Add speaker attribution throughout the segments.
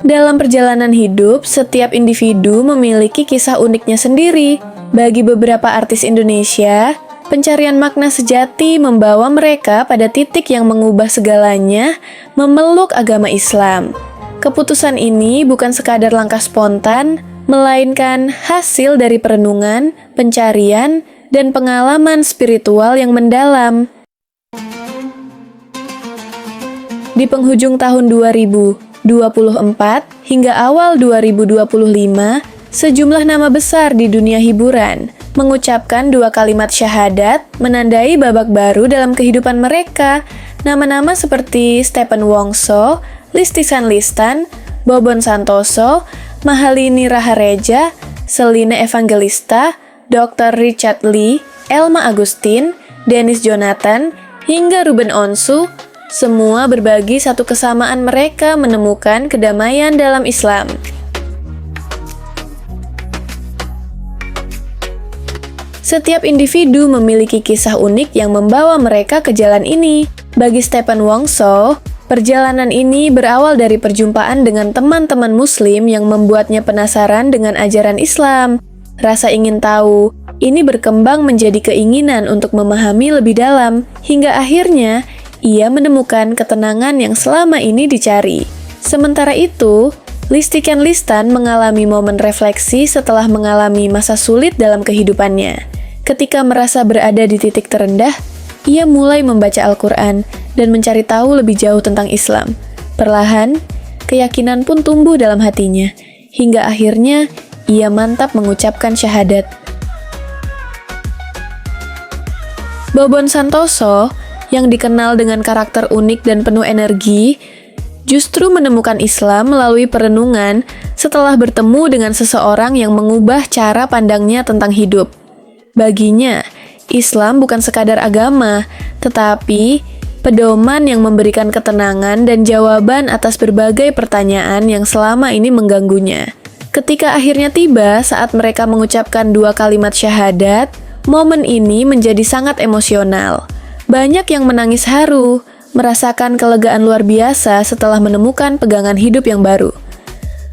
Speaker 1: Dalam perjalanan hidup, setiap individu memiliki kisah uniknya sendiri. Bagi beberapa artis Indonesia, pencarian makna sejati membawa mereka pada titik yang mengubah segalanya, memeluk agama Islam. Keputusan ini bukan sekadar langkah spontan, melainkan hasil dari perenungan, pencarian, dan pengalaman spiritual yang mendalam. Di penghujung tahun 2024 hingga awal 2025, sejumlah nama besar di dunia hiburan mengucapkan 2 kalimat syahadat menandai babak baru dalam kehidupan mereka. Nama-nama seperti Stephen Wongso, Listisan Listan, Bobon Santoso, Mahalini Rahareja, Selina Evangelista, Dr. Richard Lee, Elma Agustin, Dennis Jonathan, hingga Ruben Onsu, semua berbagi satu kesamaan, mereka menemukan kedamaian dalam Islam. Setiap individu memiliki kisah unik yang membawa mereka ke jalan ini. Bagi Stephen Wongso, perjalanan ini berawal dari perjumpaan dengan teman-teman Muslim yang membuatnya penasaran dengan ajaran Islam. Rasa ingin tahu ini berkembang menjadi keinginan untuk memahami lebih dalam, hingga akhirnya ia menemukan ketenangan yang selama ini dicari. Sementara itu, Listikan Listan mengalami momen refleksi setelah mengalami masa sulit dalam kehidupannya. Ketika merasa berada di titik terendah, ia mulai membaca Al-Quran dan mencari tahu lebih jauh tentang Islam. Perlahan, keyakinan pun tumbuh dalam hatinya, hingga akhirnya ia mantap mengucapkan syahadat. Bobon Santoso, yang dikenal dengan karakter unik dan penuh energi, justru menemukan Islam melalui perenungan setelah bertemu dengan seseorang yang mengubah cara pandangnya tentang hidup. Baginya, Islam bukan sekadar agama, tetapi pedoman yang memberikan ketenangan dan jawaban atas berbagai pertanyaan yang selama ini mengganggunya. Ketika akhirnya tiba saat mereka mengucapkan 2 kalimat syahadat, momen ini menjadi sangat emosional. Banyak yang menangis haru, merasakan kelegaan luar biasa setelah menemukan pegangan hidup yang baru.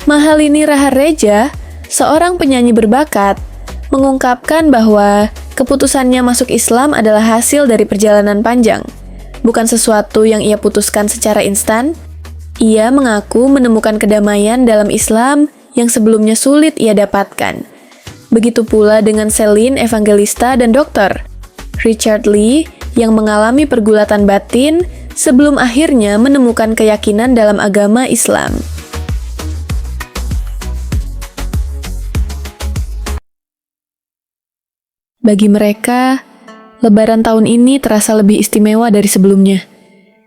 Speaker 1: Mahalini Rahareja, seorang penyanyi berbakat, mengungkapkan bahwa keputusannya masuk Islam adalah hasil dari perjalanan panjang, bukan sesuatu yang ia putuskan secara instan. Ia mengaku menemukan kedamaian dalam Islam yang sebelumnya sulit ia dapatkan. Begitu pula dengan Selina Evangelista dan Dr. Richard Lee, yang mengalami pergulatan batin sebelum akhirnya menemukan keyakinan dalam agama Islam. Bagi mereka, Lebaran tahun ini terasa lebih istimewa dari sebelumnya.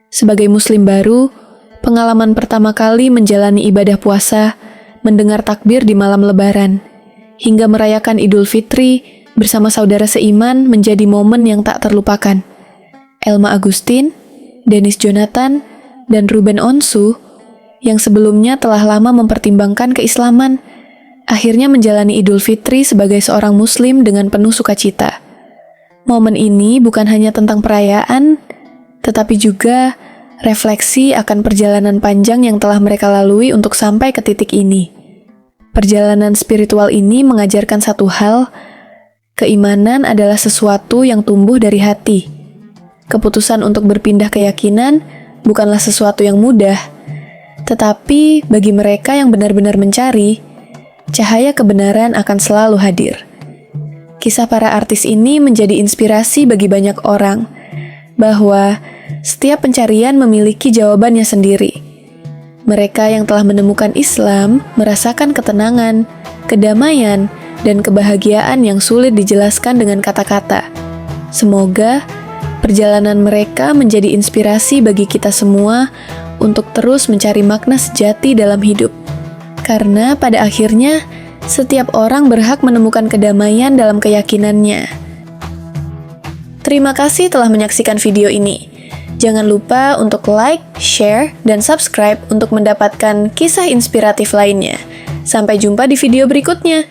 Speaker 1: Sebagai Muslim baru, pengalaman pertama kali menjalani ibadah puasa, mendengar takbir di malam Lebaran, hingga merayakan Idul Fitri bersama saudara seiman menjadi momen yang tak terlupakan. Elma Agustin, Dennis Jonathan, dan Ruben Onsu, yang sebelumnya telah lama mempertimbangkan keislaman, akhirnya menjalani Idul Fitri sebagai seorang Muslim dengan penuh sukacita. Momen ini bukan hanya tentang perayaan, tetapi juga refleksi akan perjalanan panjang yang telah mereka lalui untuk sampai ke titik ini. Perjalanan spiritual ini mengajarkan satu hal, keimanan adalah sesuatu yang tumbuh dari hati. Keputusan untuk berpindah keyakinan bukanlah sesuatu yang mudah, tetapi bagi mereka yang benar-benar mencari, cahaya kebenaran akan selalu hadir. Kisah para artis ini menjadi inspirasi bagi banyak orang, bahwa setiap pencarian memiliki jawabannya sendiri. Mereka yang telah menemukan Islam merasakan ketenangan, kedamaian, dan kebahagiaan yang sulit dijelaskan dengan kata-kata. Semoga perjalanan mereka menjadi inspirasi bagi kita semua untuk terus mencari makna sejati dalam hidup. Karena pada akhirnya, setiap orang berhak menemukan kedamaian dalam keyakinannya. Terima kasih telah menyaksikan video ini. Jangan lupa untuk like, share, dan subscribe untuk mendapatkan kisah inspiratif lainnya. Sampai jumpa di video berikutnya.